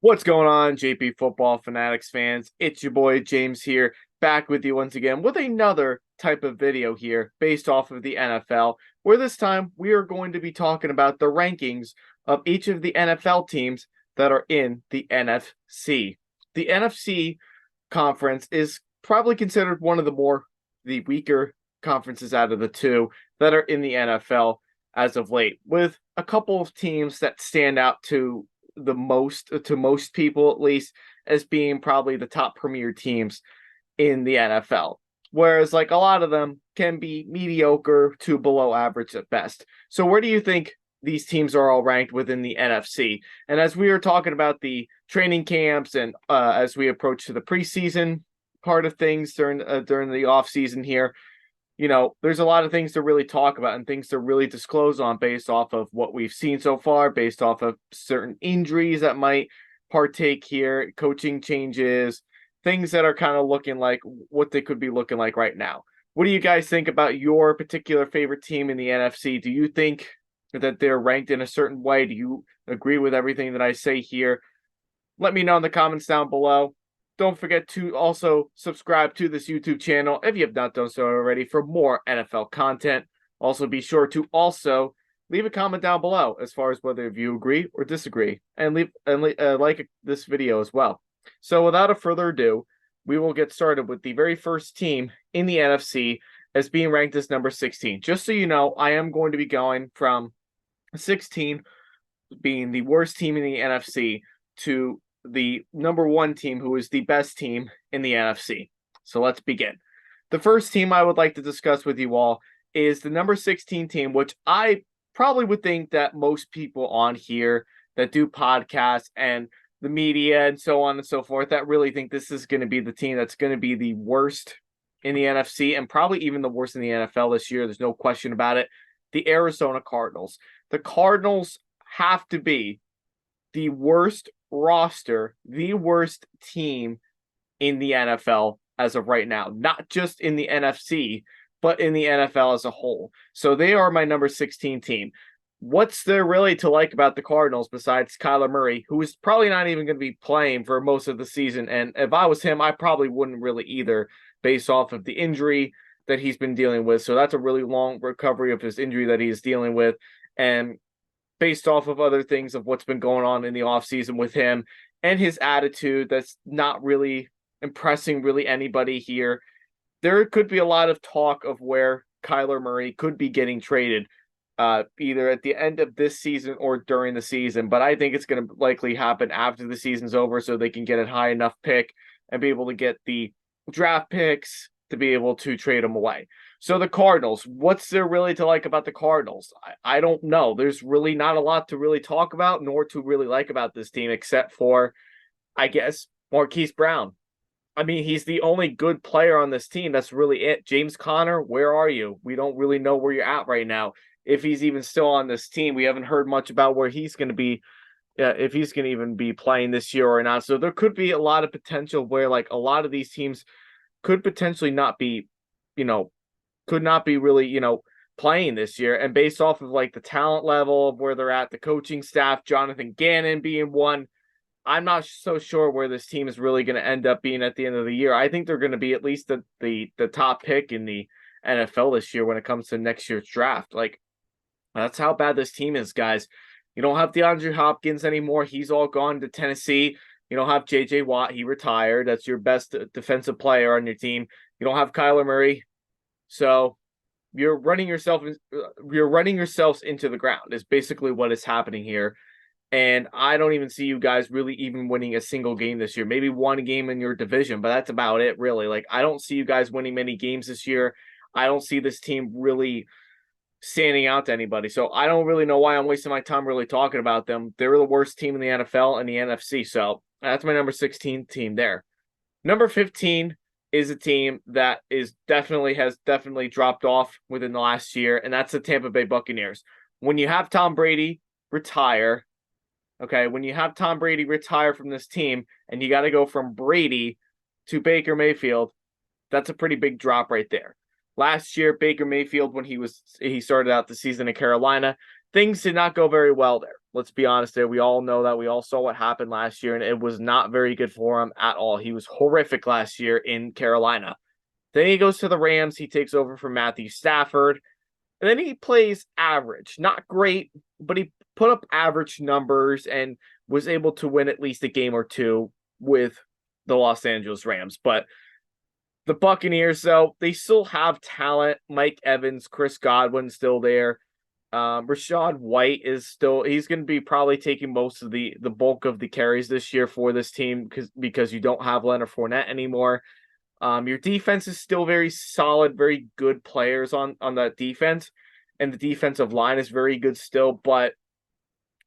What's going on, JP Football Fanatics fans? It's your boy James here, back with you once again with another type of video here based off of the NFL, where this time we are going to be talking about the rankings of each of the NFL teams that are in the NFC. The NFC conference is probably considered one of the weaker conferences out of the two that are in the NFL as of late, with a couple of teams that stand out to most people at least as being probably the top premier teams in the NFL. Whereas like a lot of them can be mediocre to below average at best. So where do you think these teams are all ranked within the NFC? And as we were talking about the training camps and as we approach to the preseason part of things during the off season here, there's a lot of things to really talk about and things to really disclose on based off of what we've seen so far, based off of certain injuries that might partake here, coaching changes, things that are kind of looking like what they could be looking like right now. What do you guys think about your particular favorite team in the NFC? Do you think that they're ranked in a certain way? Do you agree with everything that I say here? Let me know in the comments down below. Don't forget to also subscribe to this YouTube channel if you have not done so already for more NFL content. Also, be sure to also leave a comment down below as far as whether you agree or disagree, and like this video as well. So, without a further ado, we will get started with the very first team in the NFC as being ranked as number 16. Just so you know, I am going to be going from 16 being the worst team in the NFC to the number one team, who is the best team in the NFC. So let's begin. The first team I would like to discuss with you all is the number 16 team, which I probably would think that most people on here that do podcasts and the media and so on and so forth that really think this is going to be the team that's going to be the worst in the NFC and probably even the worst in the NFL this year. There's no question about it. The Arizona Cardinals. The Cardinals have to be the worst roster, the worst team in the NFL as of right now, not just in the NFC, but in the NFL as a whole. So they are my number 16 team. What's there really to like about the Cardinals besides Kyler Murray, who is probably not even going to be playing for most of the season? And if I was him, I probably wouldn't really either, based off of the injury that he's been dealing with. So that's a really long recovery of his injury that he is dealing with. And based off of other things of what's been going on in the offseason with him and his attitude that's not really impressing really anybody here, there could be a lot of talk of where Kyler Murray could be getting traded either at the end of this season or during the season. But I think it's going to likely happen after the season's over so they can get a high enough pick and be able to get the draft picks to be able to trade him away. So the Cardinals, what's there really to like about the Cardinals? I don't know. There's really not a lot to really talk about nor to really like about this team except for, I guess, Marquise Brown. I mean, he's the only good player on this team. That's really it. James Conner, where are you? We don't really know where you're at right now. If he's even still on this team, we haven't heard much about where he's going to be, if he's going to even be playing this year or not. So there could be a lot of potential where like a lot of these teams could potentially not be, could not be really, playing this year. And based off of like the talent level of where they're at, the coaching staff, Jonathan Gannon being one, I'm not so sure where this team is really going to end up being at the end of the year. I think they're going to be at least the top pick in the NFL this year when it comes to next year's draft. Like, that's how bad this team is, guys. You don't have DeAndre Hopkins anymore. He's all gone to Tennessee. You don't have J.J. Watt. He retired. That's your best defensive player on your team. You don't have Kyler Murray. So you're running yourselves into the ground is basically what is happening here. And I don't even see you guys really even winning a single game this year. Maybe one game in your division, but that's about it, really. Like, I don't see you guys winning many games this year. I don't see this team really standing out to anybody. So I don't really know why I'm wasting my time really talking about them. They're the worst team in the NFL and the NFC. So that's my number 16 team there. Number 15 is a team that has definitely dropped off within the last year, and that's the Tampa Bay Buccaneers. When you have Tom Brady retire, when you have Tom Brady retire from this team and you got to go from Brady to Baker Mayfield, that's a pretty big drop right there. Last year, Baker Mayfield, when he started out the season in Carolina, things did not go very well there. Let's be honest there. We all know that. We all saw what happened last year, and it was not very good for him at all. He was horrific last year in Carolina. Then he goes to the Rams. He takes over from Matthew Stafford. And then he plays average. Not great, but he put up average numbers and was able to win at least a game or two with the Los Angeles Rams. But the Buccaneers, though, they still have talent. Mike Evans, Chris Godwin still there. Rachaad White is still, he's going to be probably taking most of the bulk of the carries this year for this team because you don't have Leonard Fournette anymore. Your defense is still very solid, very good players on that defense, and the defensive line is very good still. But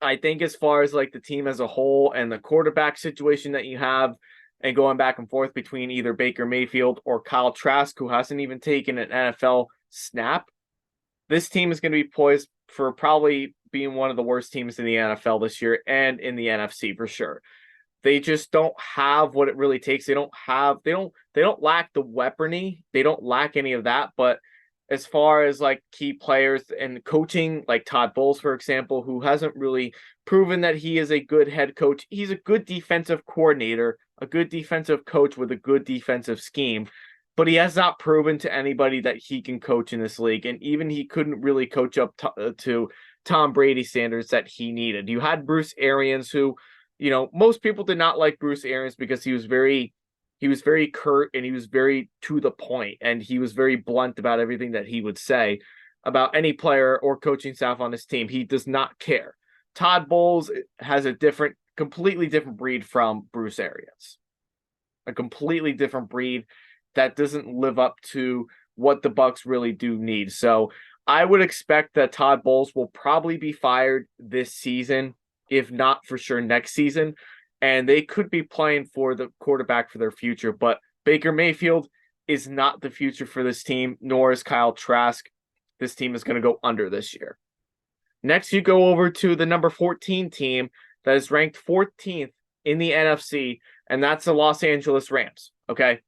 I think as far as like the team as a whole and the quarterback situation that you have, and going back and forth between either Baker Mayfield or Kyle Trask, who hasn't even taken an NFL snap, this team is going to be poised for probably being one of the worst teams in the NFL this year and in the NFC for sure. They just don't have what it really takes. They don't lack the weaponry. They don't lack any of that. But as far as like key players and coaching, like Todd Bowles, for example, who hasn't really proven that he is a good head coach. He's a good defensive coordinator, a good defensive coach with a good defensive scheme, but he has not proven to anybody that he can coach in this league. And even he couldn't really coach up to Tom Brady standards that he needed. You had Bruce Arians, who, you know, most people did not like Bruce Arians because he was very curt and he was very to the point, and he was very blunt about everything that he would say about any player or coaching staff on his team. He does not care. Todd Bowles has a completely different breed from Bruce Arians. A completely different breed that doesn't live up to what the Bucs really do need. So I would expect that Todd Bowles will probably be fired this season, if not for sure next season. And they could be playing for the quarterback for their future. But Baker Mayfield is not the future for this team, nor is Kyle Trask. This team is going to go under this year. Next, you go over to the number 14 team that is ranked 14th in the NFC, and that's the Los Angeles Rams. Okay,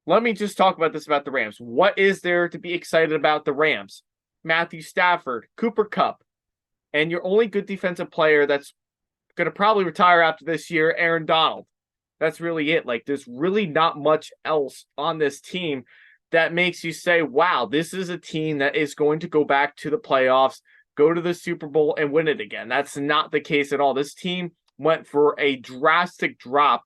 let me just talk about the Rams. What is there to be excited about the Rams? Matthew Stafford, Cooper Kupp, and your only good defensive player that's going to probably retire after this year, Aaron Donald. That's really it. Like, there's really not much else on this team that makes you say, wow, this is a team that is going to go back to the playoffs, go to the Super Bowl, and win it again. That's not the case at all. This team went for a drastic drop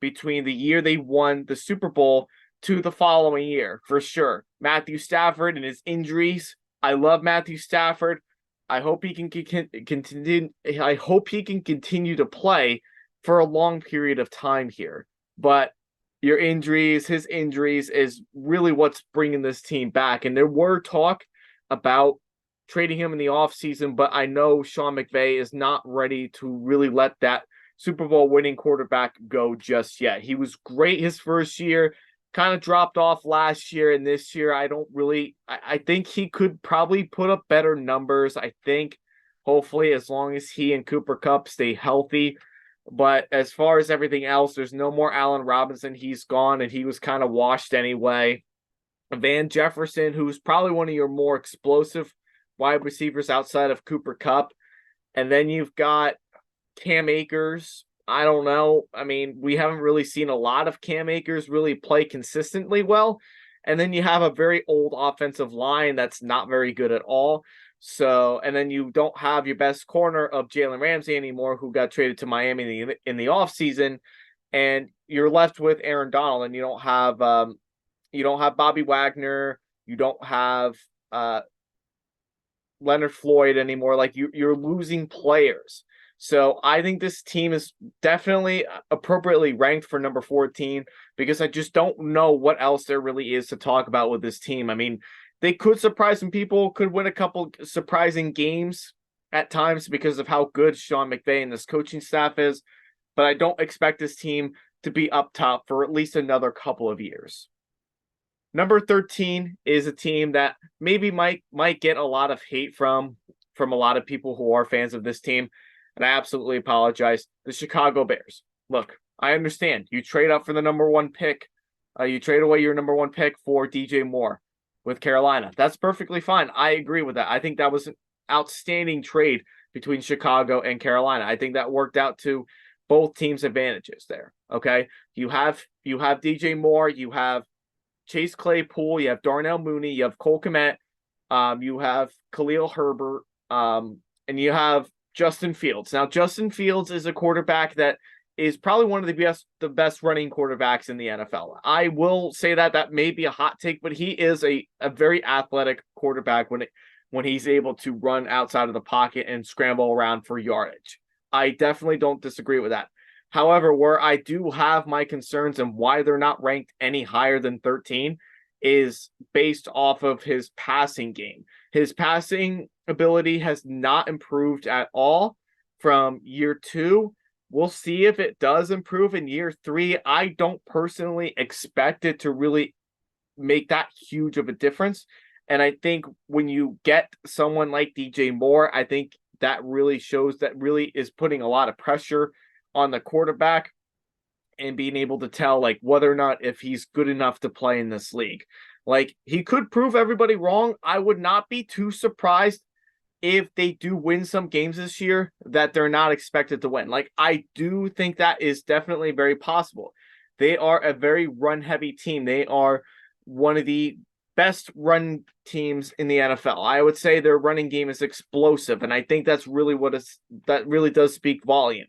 between the year they won the Super Bowl to the following year, for sure. Matthew Stafford and his injuries. I love Matthew Stafford. I hope he can continue. I hope he can continue to play for a long period of time here. But his injuries is really what's bringing this team back. And there were talk about trading him in the offseason, but I know Sean McVay is not ready to really let that Super Bowl winning quarterback go just yet. He was great his first year, kind of dropped off last year, and this year I think he could probably put up better numbers. I think, hopefully, as long as he and Cooper Kupp stay healthy. But as far as everything else, there's no more Allen Robinson. He's gone, and he was kind of washed anyway. Van Jefferson, who's probably one of your more explosive wide receivers outside of Cooper Kupp. And then you've got Cam Akers. I don't know. I mean, we haven't really seen a lot of Cam Akers really play consistently well. And then you have a very old offensive line that's not very good at all. So, and then you don't have your best corner of Jalen Ramsey anymore, who got traded to Miami in the offseason. And you're left with Aaron Donald, and you don't have Bobby Wagner. You don't have Leonard Floyd anymore. Like, you're losing players. So I think this team is definitely appropriately ranked for number 14 because I just don't know what else there really is to talk about with this team. I mean, they could surprise some people, could win a couple surprising games at times because of how good Sean McVay and this coaching staff is, but I don't expect this team to be up top for at least another couple of years. Number 13 is a team that maybe might get a lot of hate from a lot of people who are fans of this team. And I absolutely apologize. The Chicago Bears. Look, I understand. You trade up for the number one pick. You trade away your number one pick for DJ Moore with Carolina. That's perfectly fine. I agree with that. I think that was outstanding trade between Chicago and Carolina. I think that worked out to both teams' advantages there. Okay. You have DJ Moore, you have Chase Claypool, you have Darnell Mooney, you have Cole Kmet, you have Khalil Herbert, and you have Justin Fields. Now, Justin Fields is a quarterback that is probably one of the best running quarterbacks in the NFL. I will say that may be a hot take, but he is a very athletic quarterback when he's able to run outside of the pocket and scramble around for yardage. I definitely don't disagree with that. However, where I do have my concerns and why they're not ranked any higher than 13 is based off of his passing game. His passing ability has not improved at all from year 2. We'll see if it does improve in year 3. I don't personally expect it to really make that huge of a difference. And I think when you get someone like DJ Moore, I think that really shows that really is putting a lot of pressure on the quarterback and being able to tell like whether or not if he's good enough to play in this league. Like, he could prove everybody wrong. I would not be too surprised if they do win some games this year that they're not expected to win. Like, I do think that is definitely very possible. They are a very run-heavy team. They are one of the best run teams in the NFL. I would say their running game is explosive, and I think that's really that really does speak volume.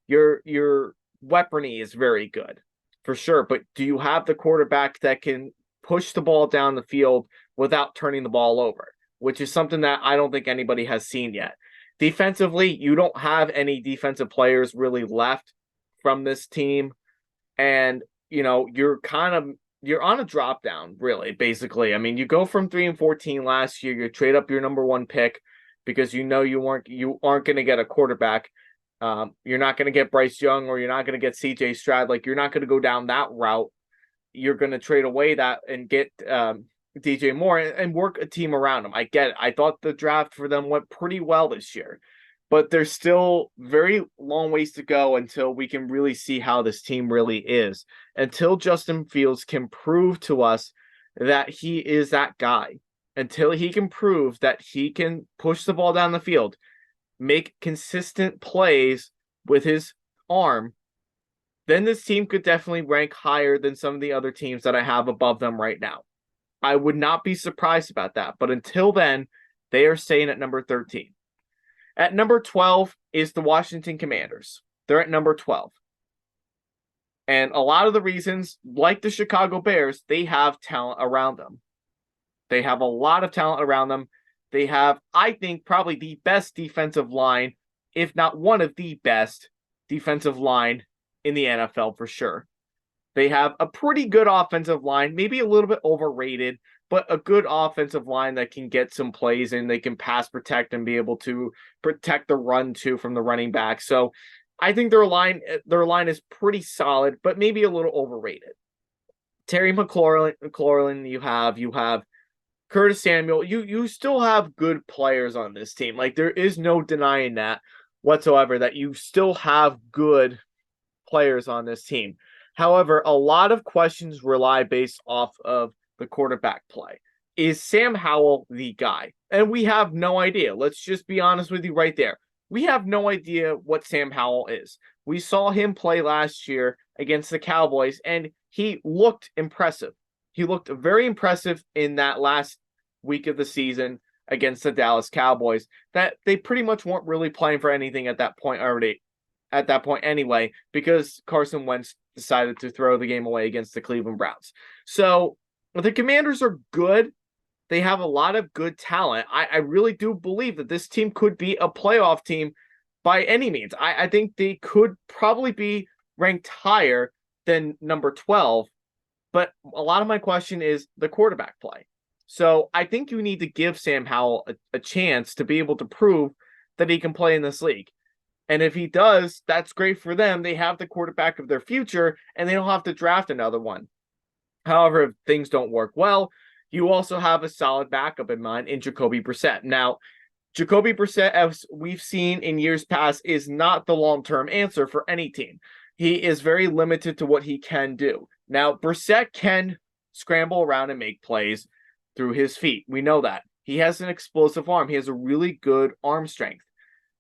Your weaponry is very good, for sure, but do you have the quarterback that can push the ball down the field without turning the ball over? Which is something that I don't think anybody has seen yet. Defensively, you don't have any defensive players really left from this team. And, you're on a drop down, really, basically. I mean, you go from 3-14 last year, you trade up your number 1 pick because you aren't going to get a quarterback. You're not going to get Bryce Young, or you're not going to get CJ Stroud. Like, you're not going to go down that route. You're going to trade away that and get DJ Moore and work a team around him. I get it. I thought the draft for them went pretty well this year, but there's still very long ways to go until we can really see how this team really is. Until Justin Fields can prove to us that he is that guy. Until he can prove that he can push the ball down the field, make consistent plays with his arm, then this team could definitely rank higher than some of the other teams that I have above them right now. I would not be surprised about that. But until then, they are staying at number 13. At number 12 is the Washington Commanders. They're at number 12. And a lot of the reasons, like the Chicago Bears, they have talent around them. They have a lot of talent around them. They have, I think, probably the best defensive line, if not one of the best defensive line in the NFL for sure. They have a pretty good offensive line, maybe a little bit overrated, but a good offensive line that can get some plays in. They can pass protect and be able to protect the run too from the running back. So I think their line is pretty solid, but maybe a little overrated. Terry McLaurin, you have Curtis Samuel. You still have good players on this team. Like, there is no denying that whatsoever, that you still have good players on this team. However, a lot of questions rely based off of the quarterback play. Is Sam Howell the guy? And we have no idea. Let's just be honest with you right there. We have no idea what Sam Howell is. We saw him play last year against the Cowboys, and he looked impressive. He looked very impressive in that last week of the season against the Dallas Cowboys, that they pretty much weren't really playing for anything at that point anyway, because Carson Wentz decided to throw the game away against the Cleveland Browns. So the Commanders are good. They have a lot of good talent. I really do believe that this team could be a playoff team by any means. I think they could probably be ranked higher than number 12, but a lot of my question is the quarterback play. So I think you need to give Sam Howell a chance to be able to prove that he can play in this league. And if he does, that's great for them. They have the quarterback of their future, and they don't have to draft another one. However, if things don't work well, you also have a solid backup in mind in Jacoby Brissett. Now, Jacoby Brissett, as we've seen in years past, is not the long-term answer for any team. He is very limited to what he can do. Now, Brissett can scramble around and make plays through his feet. We know that. He has an explosive arm. He has a really good arm strength.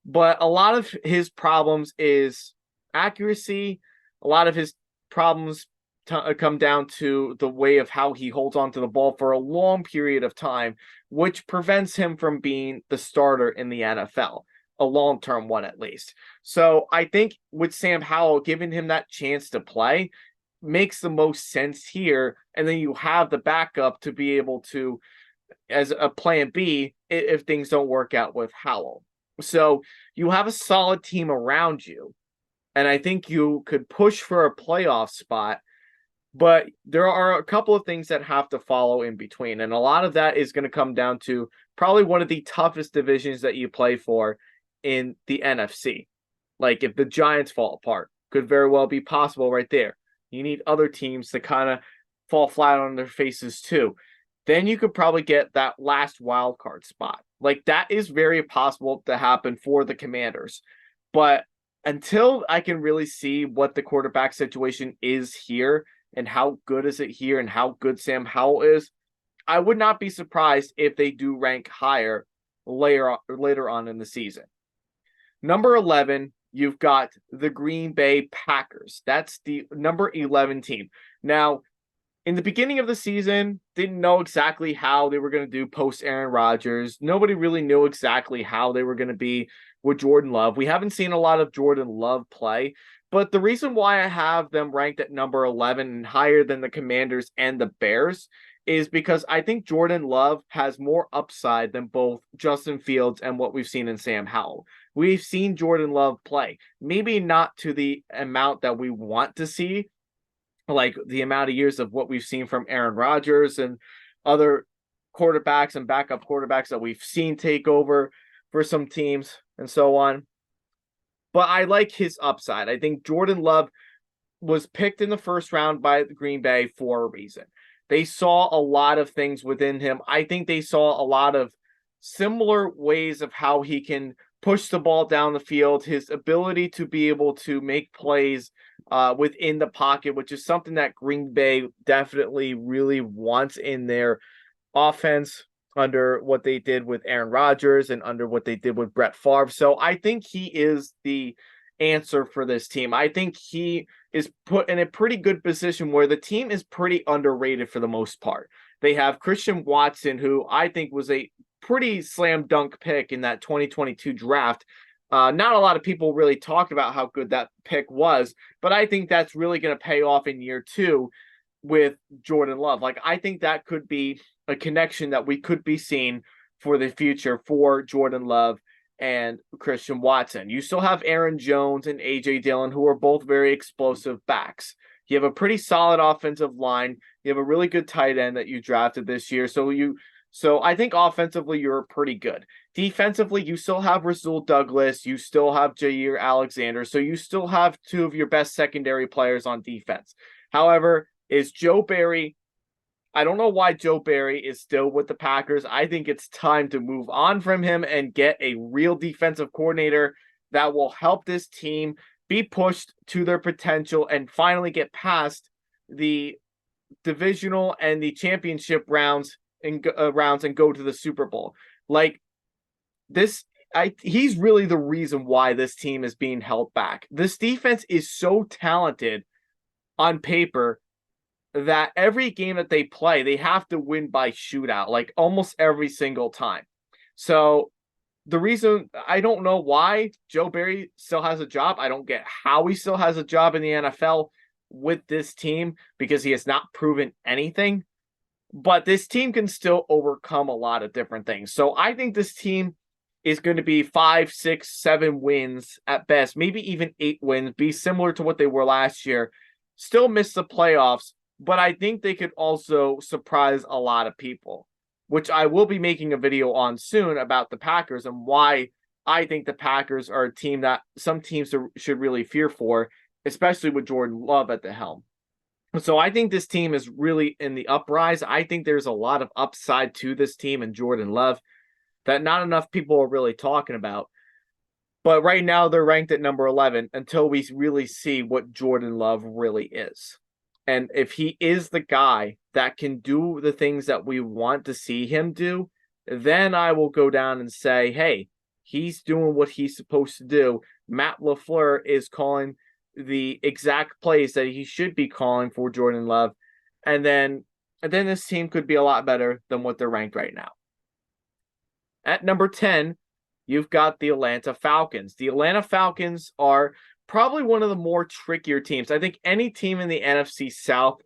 But a lot of his problems is accuracy. A lot of his problems come down to the way of how he holds onto the ball for a long period of time, which prevents him from being the starter in the NFL, a long-term one at least. So I think with Sam Howell, giving him that chance to play makes the most sense here. And then you have the backup to be able to, as a plan B, if things don't work out with Howell. So you have a solid team around you. And I think you could push for a playoff spot, but there are a couple of things that have to follow in between. And a lot of that is going to come down to probably one of the toughest divisions that you play for in the NFC. Like if the Giants fall apart, could very well be possible right there. You need other teams to kind of fall flat on their faces too. Then you could probably get that last wild card spot. Like that is very possible to happen for the Commanders. But until I can really see what the quarterback situation is here and how good is it here and how good Sam Howell is, I would not be surprised if they do rank higher later on in the season. Number 11, you've got the Green Bay Packers. That's the number 11 team. Now, in the beginning of the season, didn't know exactly how they were going to do post Aaron Rodgers. Nobody really knew exactly how they were going to be with Jordan Love. We haven't seen a lot of Jordan Love play, but the reason why I have them ranked at number 11 and higher than the Commanders and the Bears is because I think Jordan Love has more upside than both Justin Fields and what we've seen in Sam Howell. We've seen Jordan Love play, maybe not to the amount that we want to see, like the amount of years of what we've seen from Aaron Rodgers and other quarterbacks and backup quarterbacks that we've seen take over for some teams and so on. But I like his upside. I think Jordan Love was picked in the first round by Green Bay for a reason. They saw a lot of things within him. I think they saw a lot of similar ways of how he can push the ball down the field, his ability to be able to make plays within the pocket, which is something that Green Bay definitely really wants in their offense under what they did with Aaron Rodgers and under what they did with Brett Favre. So I think he is the answer for this team. I think he is put in a pretty good position where the team is pretty underrated for the most part. They have Christian Watson, who I think was a pretty slam dunk pick in that 2022 draft. Not a lot of people really talked about how good that pick was, but I think that's really going to pay off in year 2 with Jordan Love. Like, I think that could be a connection that we could be seeing for the future for Jordan Love and Christian Watson. You still have Aaron Jones and A.J. Dillon, who are both very explosive backs. You have a pretty solid offensive line. You have a really good tight end that you drafted this year. So I think offensively, you're pretty good. Defensively, you still have Rasul Douglas. You still have Jair Alexander. So you still have 2 of your best secondary players on defense. However, is Joe Barry... I don't know why Joe Barry is still with the Packers. I think it's time to move on from him and get a real defensive coordinator that will help this team be pushed to their potential and finally get past the divisional and the championship rounds and go to the Super Bowl. Like this, he's really the reason why this team is being held back. This defense is so talented on paper that every game that they play, they have to win by shootout, like almost every single time. So the reason, I don't know why Joe Barry still has a job. I don't get how he still has a job in the NFL with this team because he has not proven anything. But this team can still overcome a lot of different things. So I think this team is going to be 5, 6, 7 wins at best, maybe even 8 wins, be similar to what they were last year, still miss the playoffs. But I think they could also surprise a lot of people, which I will be making a video on soon about the Packers and why I think the Packers are a team that some teams should really fear for, especially with Jordan Love at the helm. So I think this team is really in the uprise. I think there's a lot of upside to this team and Jordan Love that not enough people are really talking about. But right now they're ranked at number 11 until we really see what Jordan Love really is. And if he is the guy that can do the things that we want to see him do, then I will go down and say, hey, he's doing what he's supposed to do. Matt LaFleur is calling the exact plays that he should be calling for Jordan Love. And then this team could be a lot better than what they're ranked right now. At number 10, you've got the Atlanta Falcons. The Atlanta Falcons are probably one of the more trickier teams. I think any team in the NFC South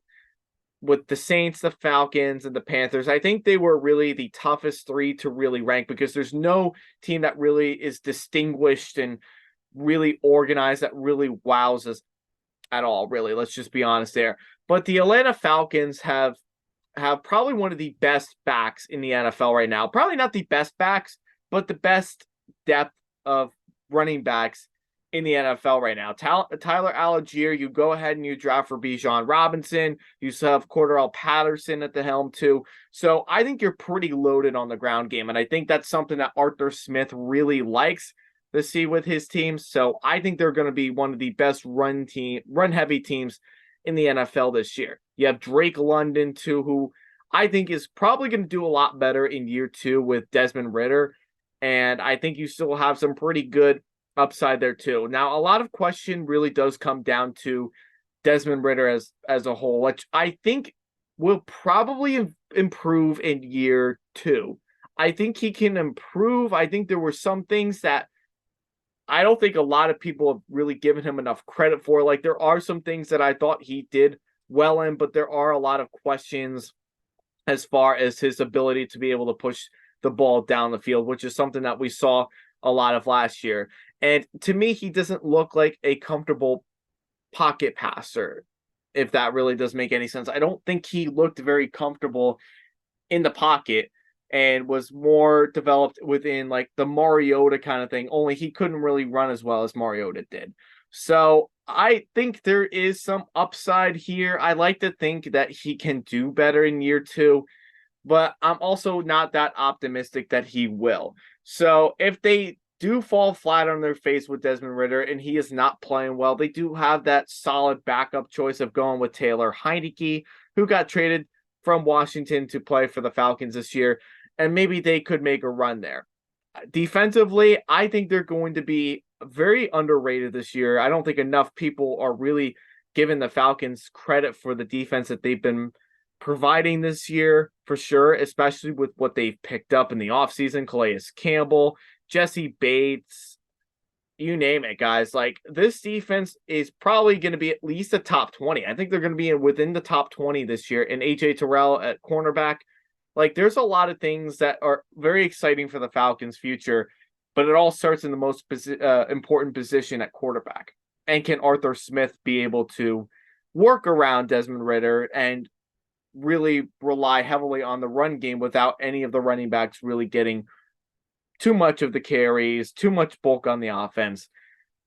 with the Saints, the Falcons, and the Panthers, I think they were really the toughest three to really rank because there's no team that really is distinguished and really organized that really wows us at all, really. Let's just be honest there. But the Atlanta Falcons have probably one of the best backs in the NFL right now. Probably not the best backs, but the best depth of running backs in the NFL right now. Tyler Algier, you go ahead and you draft for Bijan Robinson. You still have Cordarrelle Patterson at the helm too. So I think you're pretty loaded on the ground game. And I think that's something that Arthur Smith really likes to see with his teams. So I think they're going to be one of the best run heavy teams in the NFL this year. You have Drake London too, who I think is probably going to do a lot better in year 2 with Desmond Ridder. And I think you still have some pretty good upside there too. Now, a lot of question really does come down to Desmond Ridder as a whole, which I think will probably improve in year 2. I think he can improve. I think there were some things that I don't think a lot of people have really given him enough credit for. Like, there are some things that I thought he did well in, but there are a lot of questions as far as his ability to be able to push the ball down the field, which is something that we saw a lot of last year. And to me, he doesn't look like a comfortable pocket passer, if that really does make any sense. I don't think he looked very comfortable in the pocket and was more developed within like the Mariota kind of thing, only he couldn't really run as well as Mariota did. So I think there is some upside here. I like to think that he can do better in year 2, but I'm also not that optimistic that he will. So if they do fall flat on their face with Desmond Ridder and he is not playing well, they do have that solid backup choice of going with Taylor Heinicke, who got traded from Washington to play for the Falcons this year, and maybe they could make a run there. Defensively, I think they're going to be very underrated this year. I don't think enough people are really giving the Falcons credit for the defense that they've been providing this year, for sure, especially with what they've picked up in the offseason. Calais Campbell, Jesse Bates, you name it, guys. Like, this defense is probably going to be at least a top 20. I think they're going to be within the top 20 this year. And AJ Terrell at cornerback. Like, there's a lot of things that are very exciting for the Falcons' future, but it all starts in the most important position at quarterback. And can Arthur Smith be able to work around Desmond Ridder and really rely heavily on the run game without any of the running backs really getting too much of the carries, too much bulk on the offense,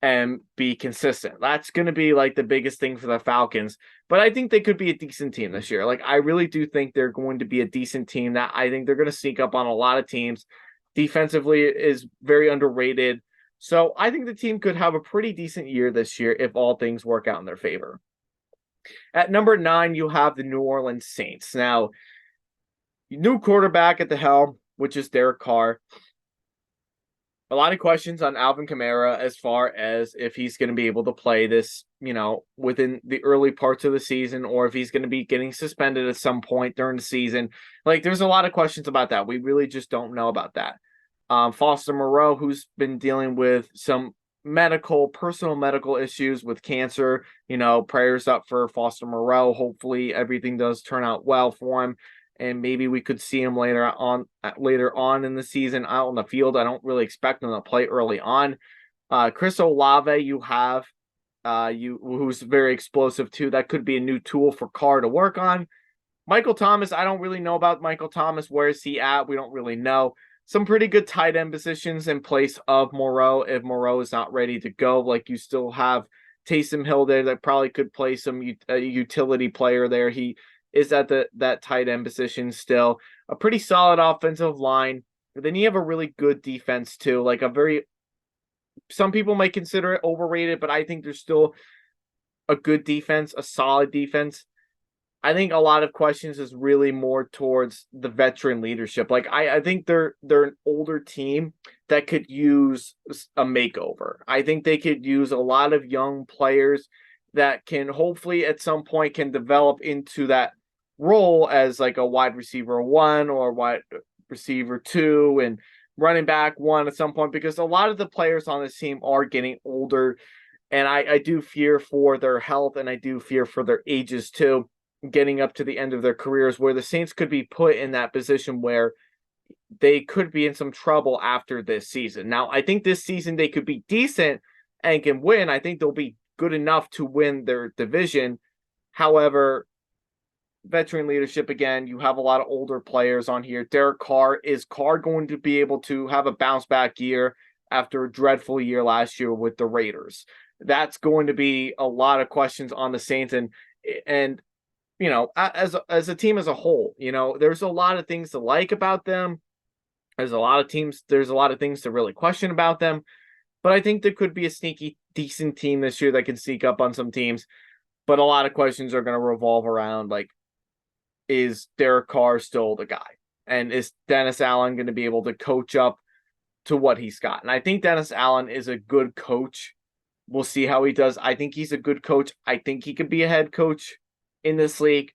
and be consistent? That's going to be like the biggest thing for the Falcons. But I think they could be a decent team this year. Like, I really do think they're going to be a decent team that I think they're going to sneak up on a lot of teams. Defensively is very underrated. So I think the team could have a pretty decent year this year if all things work out in their favor. At number 9, you have the New Orleans Saints. Now, new quarterback at the helm, which is Derek Carr. A lot of questions on Alvin Kamara as far as if he's going to be able to play this, within the early parts of the season, or if he's going to be getting suspended at some point during the season. Like, there's a lot of questions about that. We really just don't know about that. Foster Moreau, who's been dealing with some personal medical issues with cancer, prayers up for Foster Moreau. Hopefully everything does turn out well for him. And maybe we could see him later on in the season out on the field. I don't really expect him to play early on. Chris Olave, you have who's very explosive too. That could be a new tool for Carr to work on. Michael Thomas, I don't really know about Michael Thomas. Where is he at? We don't really know. Some pretty good tight end positions in place of Moreau if Moreau is not ready to go. Like, you still have Taysom Hill there that probably could play some utility player there. He is at that tight end position still. A pretty solid offensive line. But then you have a really good defense too. Like, some people might consider it overrated, but I think there's still a good defense, a solid defense. I think a lot of questions is really more towards the veteran leadership. Like I think they're an older team that could use a makeover. I think they could use a lot of young players that can hopefully at some point can develop into that role as like a wide receiver one or wide receiver two and running back one at some point, because a lot of the players on this team are getting older, and I do fear for their health, and I do fear for their ages too, getting up to the end of their careers, where the Saints could be put in that position where they could be in some trouble after this season. Now, I think this season they could be decent and can win. I think they'll be good enough to win their division. However, veteran leadership again, you have a lot of older players on here. Derek Carr, is Carr going to be able to have a bounce back year after a dreadful year last year with the Raiders? That's going to be a lot of questions on the Saints, and you know, as a team as a whole, you know, there's a lot of things to like about them. There's a lot of teams, there's a lot of things to really question about them. But I think there could be a sneaky, decent team this year that can sneak up on some teams. But a lot of questions are going to revolve around, like, is Derek Carr still the guy? And is Dennis Allen going to be able to coach up to what he's got? And I think Dennis Allen is a good coach. We'll see how he does. I think he's a good coach. I think he could be a head coach in this league,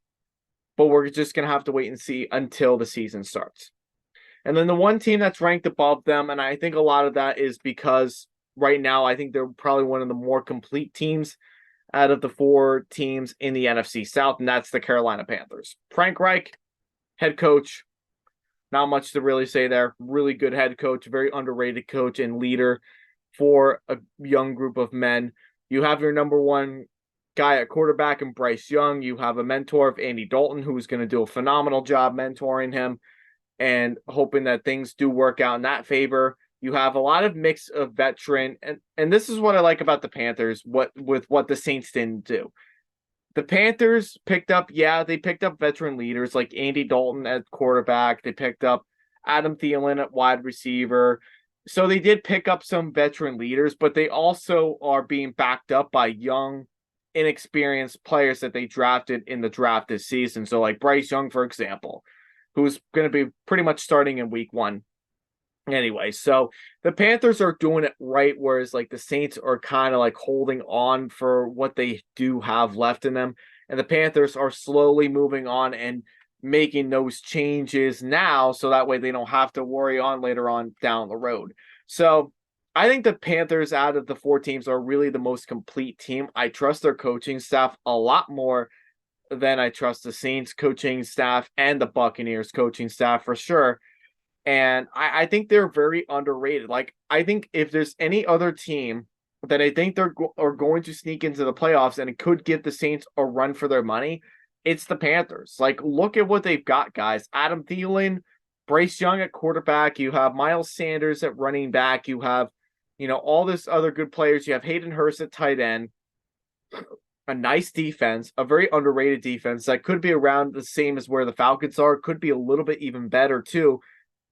but we're just going to have to wait and see until the season starts. And then the one team that's ranked above them, and I think a lot of that is because right now I think they're probably one of the more complete teams out of the four teams in the NFC South, and that's the Carolina Panthers. Frank Reich, head coach, not much to really say there. Really good head coach, very underrated coach and leader for a young group of men. You have your number one guy at quarterback in Bryce Young. You have a mentor of Andy Dalton, who's going to do a phenomenal job mentoring him and hoping that things do work out in that favor. You have a lot of mix of veteran, and this is what I like about the Panthers, what the Saints didn't do. The Panthers picked up veteran leaders like Andy Dalton at quarterback. They picked up Adam Thielen at wide receiver. So they did pick up some veteran leaders, but they also are being backed up by young, inexperienced players that they drafted in the draft this season. So like Bryce Young, for example, who's going to be pretty much starting in week one. Anyway, so the Panthers are doing it right, whereas like the Saints are kind of like holding on for what they do have left in them. And the Panthers are slowly moving on and making those changes now, so that way they don't have to worry on later on down the road. So I think the Panthers out of the four teams are really the most complete team. I trust their coaching staff a lot more than I trust the Saints coaching staff and the Buccaneers coaching staff for sure. And I think they're very underrated. Like, I think if there's any other team that I think are going to sneak into the playoffs and it could give the Saints a run for their money, it's the Panthers. Like, look at what they've got, guys. Adam Thielen, Bryce Young at quarterback. You have Miles Sanders at running back. You have, you know, all this other good players. You have Hayden Hurst at tight end. A nice defense, a very underrated defense that could be around the same as where the Falcons are. Could be a little bit even better, too.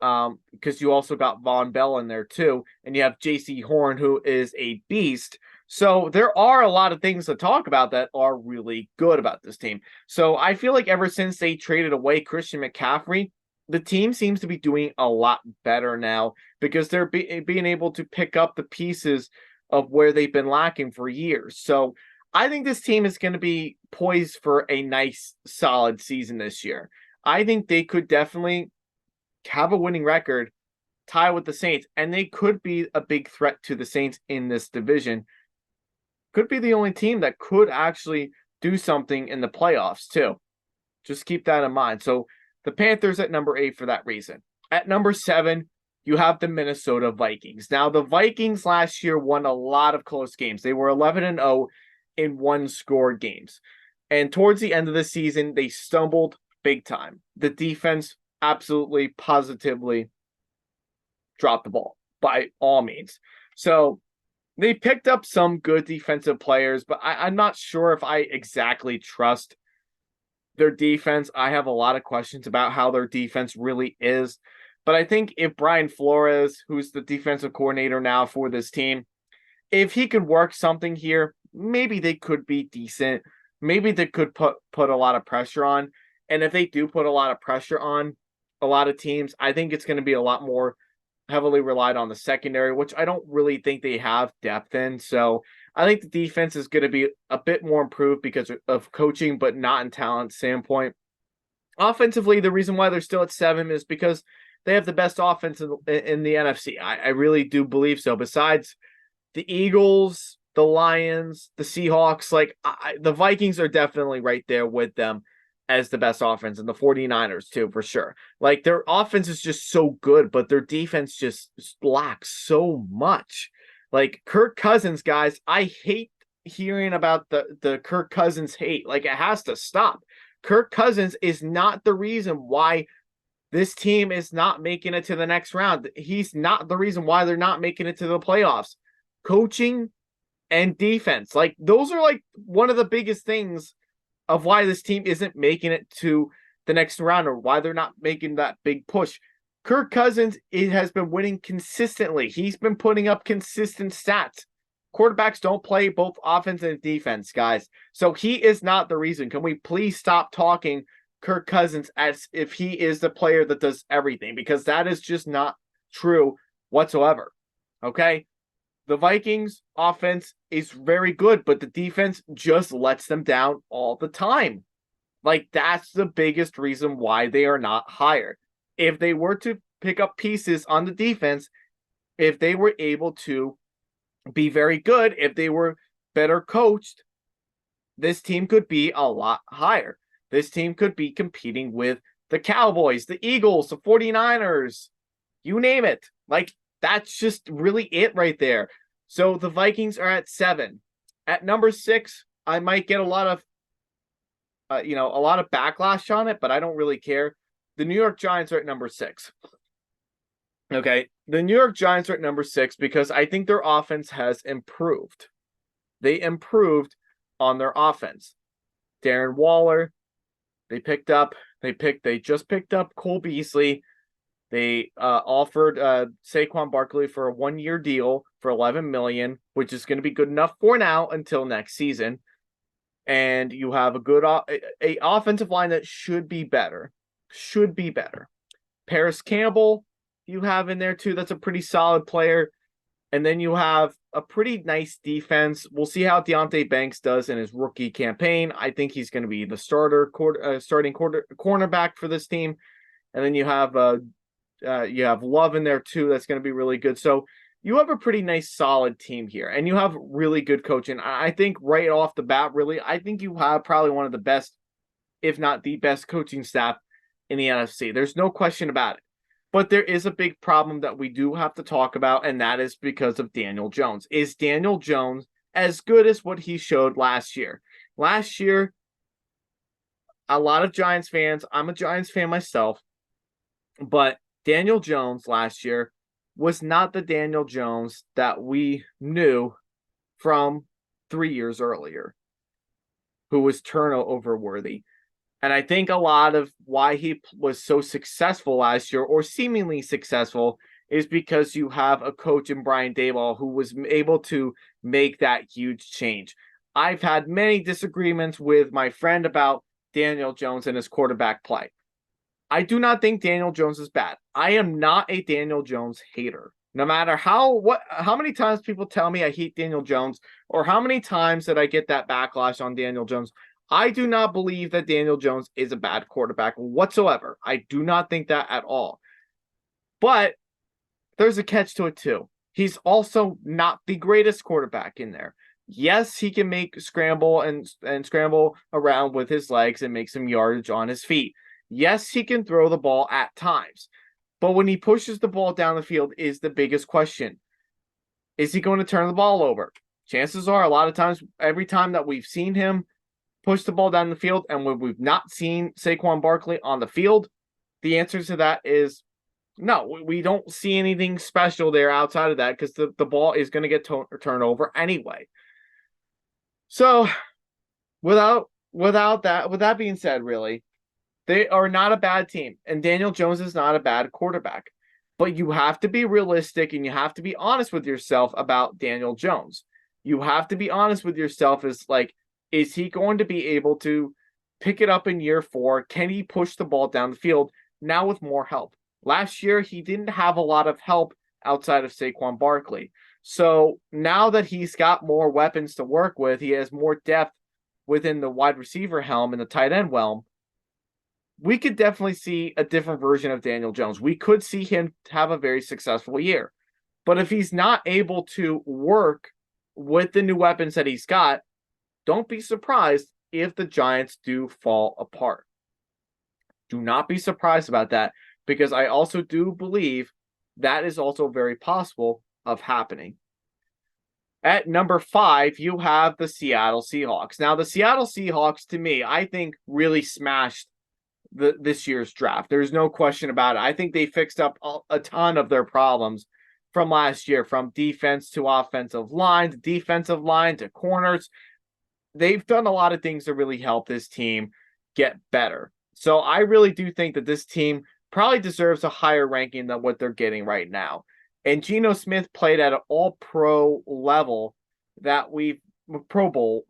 Because you also got Von Bell in there too, and you have J.C. Horn, who is a beast. So there are a lot of things to talk about that are really good about this team. So I feel like ever since they traded away Christian McCaffrey, the team seems to be doing a lot better now because they're being able to pick up the pieces of where they've been lacking for years. So I think this team is going to be poised for a nice, solid season this year. I think they could definitely have a winning record, tie with the Saints, and they could be a big threat to the Saints in this division. Could be the only team that could actually do something in the playoffs too. Just keep that in mind. So the Panthers at number 8 for that reason. At number 7, you have the Minnesota Vikings. Now the Vikings last year won a lot of close games. They were 11-0 in one-score games. And towards the end of the season, they stumbled big time. The defense absolutely, positively dropped the ball by all means. So they picked up some good defensive players, but I'm not sure if I exactly trust their defense. I have a lot of questions about how their defense really is. But I think if Brian Flores, who's the defensive coordinator now for this team, if he could work something here, maybe they could be decent. maybe they could put a lot of pressure on. And if they do put a lot of pressure on a lot of teams, I think it's going to be a lot more heavily relied on the secondary, which I don't really think they have depth in. So I think the defense is going to be a bit more improved because of coaching, but not in talent standpoint. Offensively, the reason why they're still at 7 is because they have the best offense in the NFC. I really do believe so. Besides the Eagles, the Lions, the Seahawks, the Vikings are definitely right there with them as the best offense, and the 49ers too, for sure. Like, their offense is just so good, but their defense just lacks so much. Like, Kirk Cousins, guys, I hate hearing about the Kirk Cousins hate. Like, it has to stop. Kirk Cousins is not the reason why this team is not making it to the next round. He's not the reason why they're not making it to the playoffs. Coaching and defense, like, those are like one of the biggest things of why this team isn't making it to the next round, or why they're not making that big push. Kirk Cousins has been winning consistently. He's been putting up consistent stats. Quarterbacks don't play both offense and defense, guys. So he is not the reason. Can we please stop talking Kirk Cousins as if he is the player that does everything? Because that is just not true whatsoever. Okay? The Vikings offense is very good, but the defense just lets them down all the time. Like, that's the biggest reason why they are not higher. If they were to pick up pieces on the defense, if they were able to be very good, if they were better coached, this team could be a lot higher. This team could be competing with the Cowboys, the Eagles, the 49ers, you name it. Like, that's just really it right there. So the Vikings are at 7. At number 6, I might get a lot of backlash on it, but I don't really care. The New York Giants are at number 6. Okay, the New York Giants are at number 6 because I think their offense has improved. They improved on their offense. Darren Waller, they just picked up Cole Beasley. They offered Saquon Barkley for a 1-year deal for $11 million, which is going to be good enough for now until next season. And you have a good offensive line that should be better. Paris Campbell, you have in there too. That's a pretty solid player. And then you have a pretty nice defense. We'll see how Deonte Banks does in his rookie campaign. I think he's going to be the starting cornerback for this team. And then you have Love in there too. That's going to be really good. So you have a pretty nice, solid team here, and you have really good coaching. I think right off the bat, I think you have probably one of the best, if not the best, coaching staff in the NFC. There's no question about it. But there is a big problem that we do have to talk about, and that is because of Daniel Jones. Is Daniel Jones as good as what he showed last year? Last year, a lot of Giants fans, I'm a Giants fan myself, but Daniel Jones last year was not the Daniel Jones that we knew from 3 years earlier, who was turnover worthy. And I think a lot of why he was so successful last year, or seemingly successful, is because you have a coach in Brian Daboll who was able to make that huge change. I've had many disagreements with my friend about Daniel Jones and his quarterback play. I do not think Daniel Jones is bad. I am not a Daniel Jones hater. No matter how many times people tell me I hate Daniel Jones, or how many times that I get that backlash on Daniel Jones, I do not believe that Daniel Jones is a bad quarterback whatsoever. I do not think that at all. But there's a catch to it too. He's also not the greatest quarterback in there. Yes, he can scramble around with his legs and make some yardage on his feet. Yes, he can throw the ball at times. But when he pushes the ball down the field is the biggest question. Is he going to turn the ball over? Chances are, a lot of times, every time that we've seen him push the ball down the field, and when we've not seen Saquon Barkley on the field, the answer to that is no. We don't see anything special there outside of that, because the ball is going to get turned over anyway. So, with that being said, really, they are not a bad team, and Daniel Jones is not a bad quarterback. But you have to be realistic, and you have to be honest with yourself about Daniel Jones. You have to be honest with yourself as, like, Is he going to be able to pick it up in year 4? Can he push the ball down the field now with more help? Last year, he didn't have a lot of help outside of Saquon Barkley. So now that he's got more weapons to work with, he has more depth within the wide receiver helm and the tight end realm. We could definitely see a different version of Daniel Jones. We could see him have a very successful year. But if he's not able to work with the new weapons that he's got, don't be surprised if the Giants do fall apart. Do not be surprised about that, because I also do believe that is also very possible of happening. At number 5, you have the Seattle Seahawks. Now, the Seattle Seahawks, to me, I think really smashed this year's draft. There's no question about it. I think they fixed up a ton of their problems from last year, from defense to offensive line, to defensive line to corners. They've done a lot of things to really help this team get better. So I really do think that this team probably deserves a higher ranking than what they're getting right now. And Geno Smith played at an all-pro level that a Pro Bowl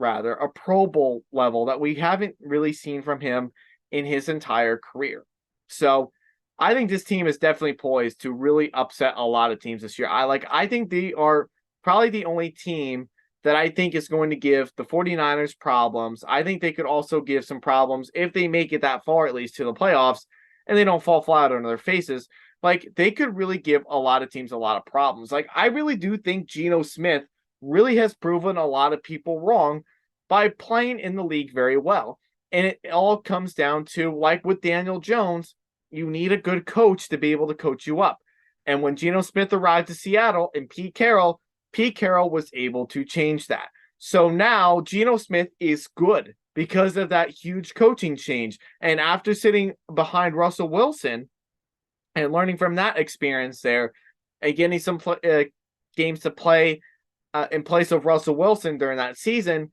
level that we haven't really seen from him in his entire career. So I think this team is definitely poised to really upset a lot of teams this year. I think they are probably the only team that I think is going to give the 49ers problems. I think they could also give some problems if they make it that far, at least to the playoffs, and they don't fall flat on their faces. Like, they could really give a lot of teams a lot of problems. Like, I really do think Geno Smith really has proven a lot of people wrong by playing in the league very well. And it all comes down to, like with Daniel Jones, you need a good coach to be able to coach you up. And when Geno Smith arrived to Seattle and Pete Carroll was able to change that. So now Geno Smith is good because of that huge coaching change. And after sitting behind Russell Wilson and learning from that experience there, and getting some games to play in place of Russell Wilson during that season,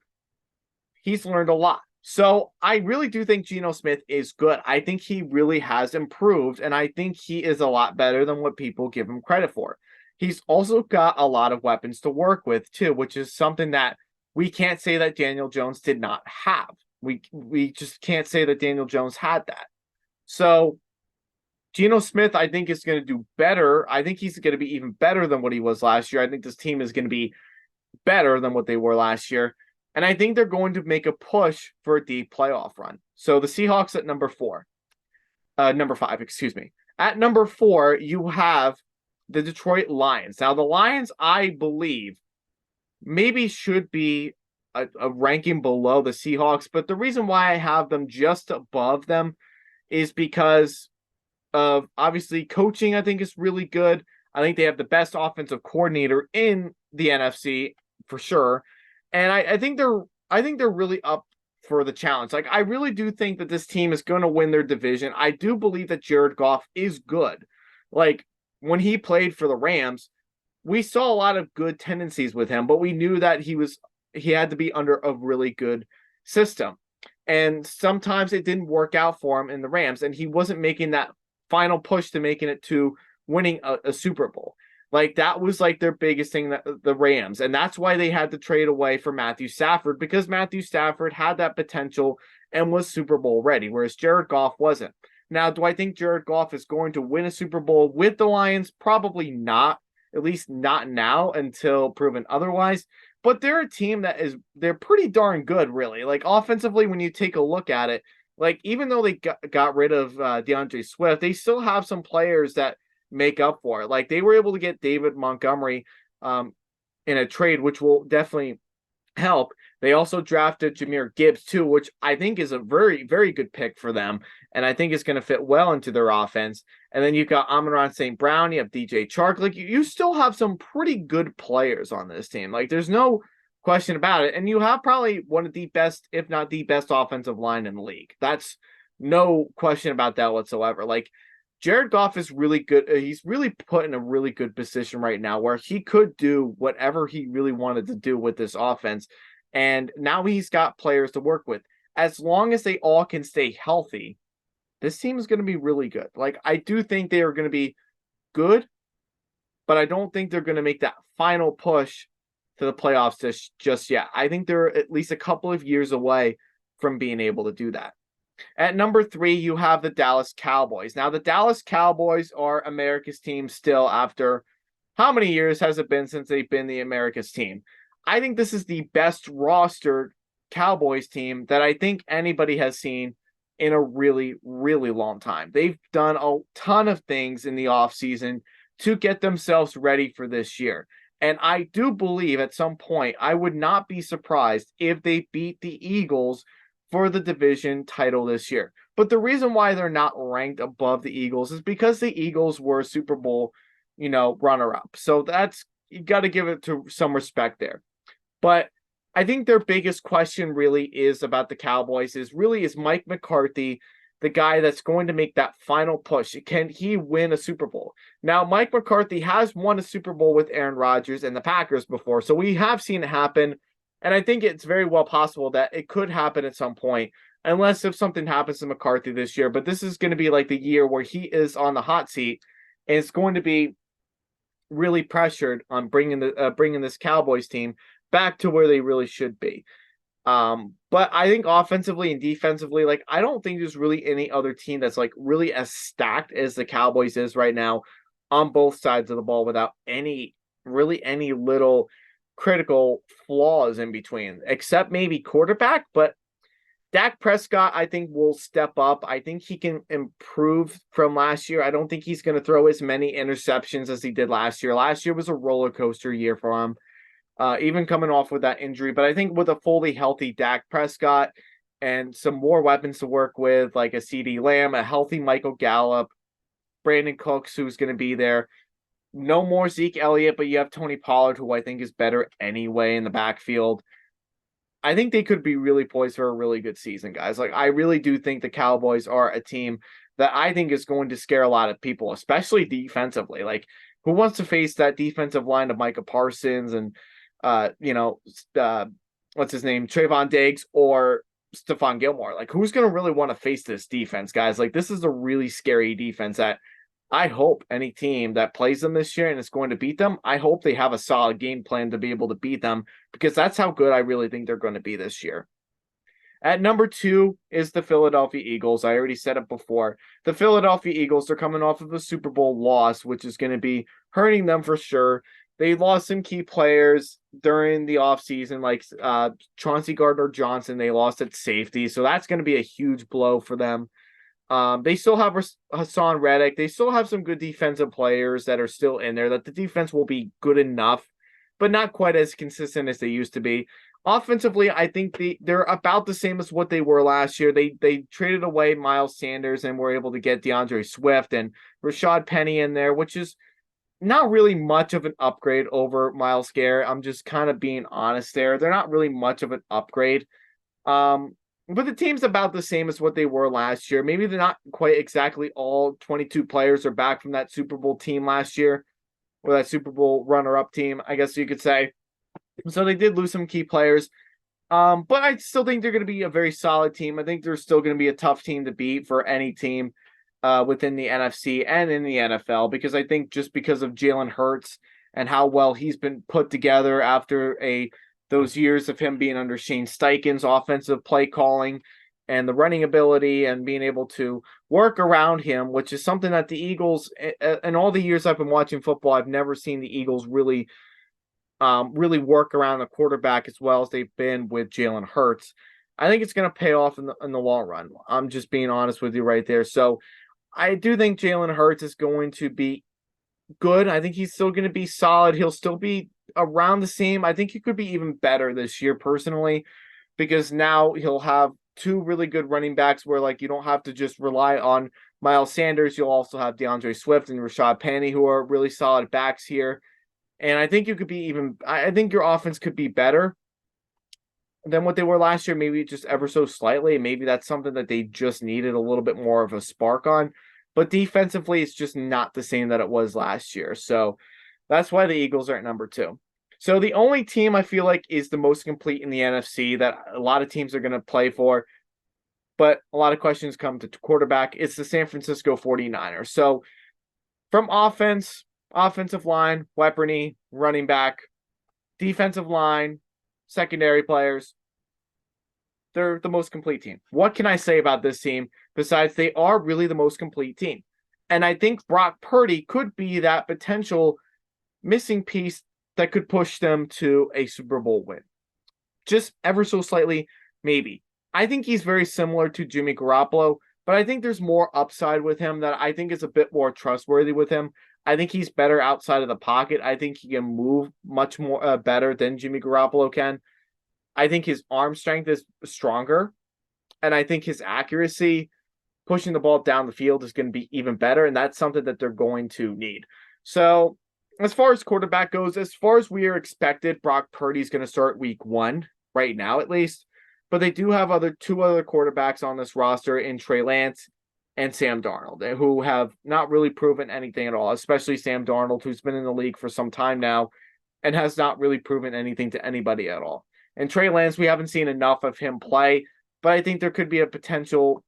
he's learned a lot. So I really do think Geno Smith is good. I think he really has improved, and I think he is a lot better than what people give him credit for. He's also got a lot of weapons to work with too, which is something that we can't say that Daniel Jones did not have. We just can't say that Daniel Jones had that. So Geno Smith, I think, is going to do better. I think he's going to be even better than what he was last year. I think this team is going to be better than what they were last year. And I think they're going to make a push for a deep playoff run. So the Seahawks at number 5, excuse me. At number 4, you have the Detroit Lions. Now, the Lions, I believe, maybe should be a ranking below the Seahawks. But the reason why I have them just above them is because of, obviously, coaching, I think, is really good. I think they have the best offensive coordinator in the NFC, for sure. And I think they're really up for the challenge. Like, I really do think that this team is going to win their division. I do believe that Jared Goff is good. Like, when he played for the Rams, we saw a lot of good tendencies with him, but we knew that he had to be under a really good system. And sometimes it didn't work out for him in the Rams, and he wasn't making that final push to making it to winning a Super Bowl. Like, that was like their biggest thing, the Rams. And that's why they had to trade away for Matthew Stafford, because Matthew Stafford had that potential and was Super Bowl ready, whereas Jared Goff wasn't. Now, do I think Jared Goff is going to win a Super Bowl with the Lions? Probably not, at least not now until proven otherwise. But they're a team they're pretty darn good, really. Like, offensively, when you take a look at it, like, even though they got rid of DeAndre Swift, they still have some players that make up for it. Like, they were able to get David Montgomery in a trade, which will definitely help. They also drafted Jahmyr Gibbs too, which I think is a very, very good pick for them, and I think is going to fit well into their offense. And then you've got Amon-Ra St. Brown, you have DJ Chark. Like, you still have some pretty good players on this team. Like, there's no question about it. And you have probably one of the best, if not the best, offensive line in the league. That's no question about that whatsoever. Like, Jared Goff is really good. He's really put in a really good position right now where he could do whatever he really wanted to do with this offense. And now he's got players to work with. As long as they all can stay healthy, this team is going to be really good. Like, I do think they are going to be good, but I don't think they're going to make that final push to the playoffs just yet. I think they're at least a couple of years away from being able to do that. At number 3, you have the Dallas Cowboys. Now, the Dallas Cowboys are America's team still after how many years has it been since they've been the America's team? I think this is the best rostered Cowboys team that I think anybody has seen in a really, really long time. They've done a ton of things in the offseason to get themselves ready for this year. And I do believe at some point, I would not be surprised if they beat the Eagles for the division title this year. But the reason why they're not ranked above the Eagles is because the Eagles were a Super Bowl, runner-up. So you got to give it to some respect there. But I think their biggest question really is about the Cowboys is Mike McCarthy the guy that's going to make that final push? Can he win a Super Bowl? Now, Mike McCarthy has won a Super Bowl with Aaron Rodgers and the Packers before, so we have seen it happen, and I think it's very well possible that it could happen at some point, unless if something happens to McCarthy this year. But this is going to be like the year where he is on the hot seat, and it's going to be really pressured on bringing this Cowboys team back to where they really should be. But I think offensively and defensively, I don't think there's really any other team that's really as stacked as the Cowboys is right now on both sides of the ball without any little critical flaws in between, except maybe quarterback. But Dak Prescott, I think, will step up. I think he can improve from last year. I don't think he's going to throw as many interceptions as he did last year. Last year was a roller coaster year for him. Even coming off with that injury. But I think with a fully healthy Dak Prescott and some more weapons to work with, like a CeeDee Lamb, a healthy Michael Gallup, Brandon Cooks, who's going to be there. No more Zeke Elliott, but you have Tony Pollard, who I think is better anyway in the backfield. I think they could be really poised for a really good season, guys. I really do think the Cowboys are a team that I think is going to scare a lot of people, especially defensively. Who wants to face that defensive line of Micah Parsons and what's his name, Trayvon Diggs or Stephon Gilmore? Who's going to really want to face this defense, guys? This is a really scary defense that I hope any team that plays them this year and is going to beat them, I hope they have a solid game plan to be able to beat them, because that's how good I really think they're going to be this year. At number 2 is the Philadelphia Eagles. I already said it before. The Philadelphia Eagles are coming off of a Super Bowl loss, which is going to be hurting them for sure. They lost some key players during the offseason, like Chauncey Gardner-Johnson. They lost at safety, so that's going to be a huge blow for them. They still have Hassan Reddick. They still have some good defensive players that are still in there, that the defense will be good enough, but not quite as consistent as they used to be. Offensively, I think they're about the same as what they were last year. They traded away Miles Sanders and were able to get DeAndre Swift and Rashad Penny in there, which is not really much of an upgrade over Myles Garrett. I'm just kind of being honest there. They're not really much of an upgrade. But the team's about the same as what they were last year. Maybe they're not quite exactly all 22 players are back from that Super Bowl team last year, or that Super Bowl runner-up team, I guess you could say. So they did lose some key players. But I still think they're going to be a very solid team. I think they're still going to be a tough team to beat for any team within the NFC and in the NFL, because I think just because of Jalen Hurts and how well he's been put together after those years of him being under Shane Steichen's offensive play calling and the running ability and being able to work around him, which is something that the Eagles, in all the years I've been watching football, I've never seen the Eagles really work around the quarterback as well as they've been with Jalen Hurts. I think it's going to pay off in the long run. I'm just being honest with you right there. So I do think Jalen Hurts is going to be good. I think he's still going to be solid. He'll still be around the same. I think he could be even better this year personally, because now he'll have 2 really good running backs where you don't have to just rely on Miles Sanders. You'll also have DeAndre Swift and Rashad Penny, who are really solid backs here. And I think I think your offense could be better than what they were last year, maybe just ever so slightly. Maybe that's something that they just needed a little bit more of a spark on. But defensively, it's just not the same that it was last year. So that's why the Eagles are at number 2. So the only team I feel like is the most complete in the NFC that a lot of teams are going to play for, but a lot of questions come to quarterback, it's the San Francisco 49ers. So from offensive line, weaponry, running back, defensive line, secondary players. They're the most complete team. What can I say about this team besides they are really the most complete team? And I think Brock Purdy could be that potential missing piece that could push them to a Super Bowl win. Just ever so slightly, maybe. I think he's very similar to Jimmy Garoppolo, but I think there's more upside with him that I think is a bit more trustworthy with him. I think he's better outside of the pocket. I think he can move much more better than Jimmy Garoppolo can. I think his arm strength is stronger, and I think his accuracy, pushing the ball down the field, is going to be even better, and that's something that they're going to need. So, as far as quarterback goes, as far as we are expected, Brock Purdy's going to start week 1, right now at least. But they do have two other quarterbacks on this roster in Trey Lance and Sam Darnold, who have not really proven anything at all, especially Sam Darnold, who's been in the league for some time now and has not really proven anything to anybody at all. And Trey Lance, we haven't seen enough of him play, but I think there could be a potential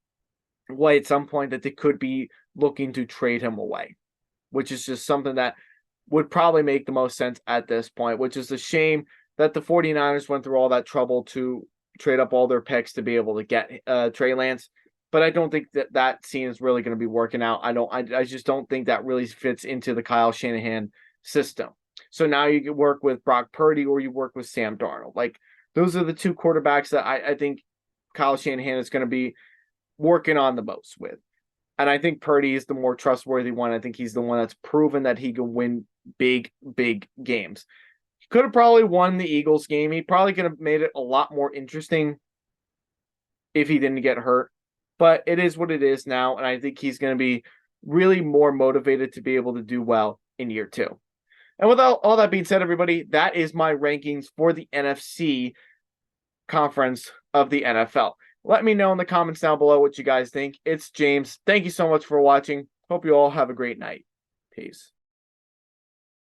way at some point that they could be looking to trade him away, which is just something that would probably make the most sense at this point, which is a shame that the 49ers went through all that trouble to trade up all their picks to be able to get Trey Lance. But I don't think that scene is really going to be working out. I just don't think that really fits into the Kyle Shanahan system. So now you can work with Brock Purdy or you work with Sam Darnold. Like, those are the two quarterbacks that I think Kyle Shanahan is going to be working on the most with. And I think Purdy is the more trustworthy one. I think he's the one that's proven that he can win big, big games. He could have probably won the Eagles game. He probably could have made it a lot more interesting if he didn't get hurt. But it is what it is now, and I think he's going to be really more motivated to be able to do well in year 2. And with all that being said, everybody, that is my rankings for the NFC conference of the NFL. Let me know in the comments down below what you guys think. It's James. Thank you so much for watching. Hope you all have a great night. Peace.